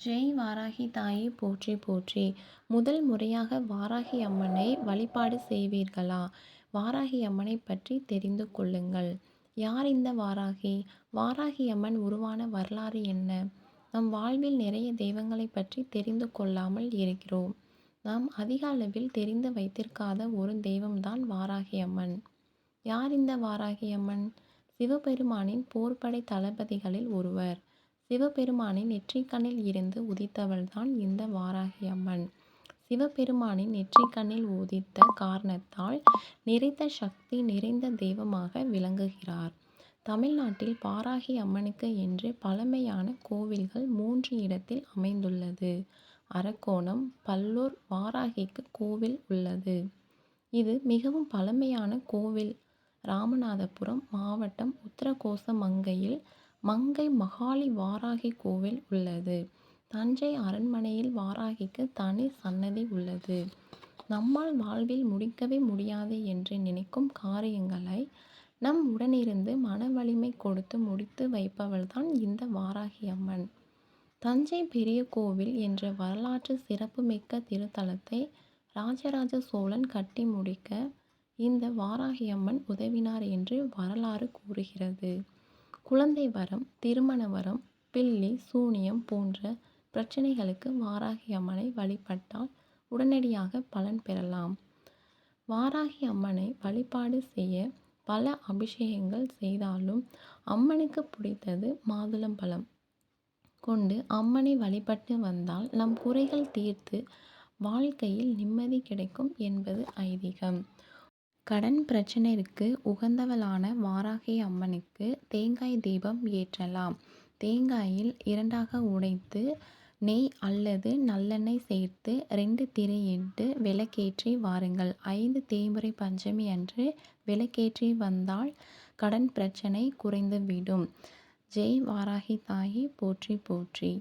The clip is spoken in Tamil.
ஜெய் வாராகி தாயே போற்றி போற்றி. முதல் முறையாக வாராகி அம்மனை வழிபாடு செய்வீர்களா? வாராகி அம்மனை பற்றி தெரிந்து கொள்ளுங்கள். யார் இந்த வாராகி? வாராகி அம்மன் உருவான வரலாறு என்ன? நம் வாழ்வில் நிறைய தெய்வங்களை பற்றி தெரிந்து கொள்ளாமல் இருக்கிறோம். நாம் அதிக அளவில் தெரிந்து வைத்திருக்காத ஒரு தெய்வம்தான் வாராகி அம்மன். யார் இந்த வாராகி அம்மன்? சிவபெருமானின் போர்ப்படை தளபதிகளில் ஒருவர். சிவபெருமானின் நெற்றிக்கண்ணில் இருந்து உதித்தவள்தான் இந்த வாராகி அம்மன். சிவபெருமானின் நெற்றிக்கண்ணில் உதித்த காரணத்தால் நிறைந்த சக்தி நிறைந்த தெய்வமாக விளங்குகிறார். தமிழ்நாட்டில் வாராகி அம்மனுக்கு என்று பழமையான கோவில்கள் 3 இடத்தில் அமைந்துள்ளது. அரக்கோணம், பல்லூர் வாராகிக்கு கோவில் உள்ளது. இது மிகவும் பழமையான கோவில். ராமநாதபுரம் மாவட்டம் உத்தரகோசமங்கையில் மங்கை மகாளி வாராகி கோவில் உள்ளது. தஞ்சை அரண்மனையில் வாராகிக்கு தனி சன்னதி உள்ளது. நம்மால் வாழ்வில் முடிக்கவே முடியாது என்று நினைக்கும் காரியங்களை நம் உடனிருந்து மன வலிமை கொடுத்து முடித்து வைப்பவள்தான் இந்த வாராகி அம்மன். தஞ்சை பெரிய கோவில் என்ற வரலாற்று சிறப்புமிக்க திருத்தலத்தை ராஜராஜ சோழன் கட்டி முடிக்க இந்த வாராகி அம்மன் உதவினார் என்று வரலாறு கூறுகிறது. குழந்தை வரம், திருமண வரம், பில்லி சூனியம் போன்ற பிரச்சனைகளுக்கு வாராகி அம்மனை வழிபட்டால் உடனடியாக பலன் பெறலாம். வாராகி அம்மனை வழிபாடு செய்ய பல அபிஷேகங்கள் செய்தாலும் அம்மனுக்கு பிடித்தது மாதுளம்பழம் கொண்டு அம்மனை வழிபட்டு வந்தால் நம் குறைகள் தீர்த்து வாழ்க்கையில் நிம்மதி கிடைக்கும் என்பது ஐதீகம். கடன் பிரச்சனைக்கு உகந்தவளான வாராகி அம்மனுக்கு தேங்காய் தீபம் ஏற்றலாம். தேங்காயில் 2ஆக உடைத்து நெய் அல்லது நல்லெண்ணெய் சேர்த்து 2 திரியிட்டு விளக்கேற்றி வாருங்கள். 5 தேய்பிறை பஞ்சமி அன்று விளக்கேற்றி வந்தால் கடன் பிரச்சனை குறைந்துவிடும். ஜெய் வாராகி தாயே போற்றி போற்றி.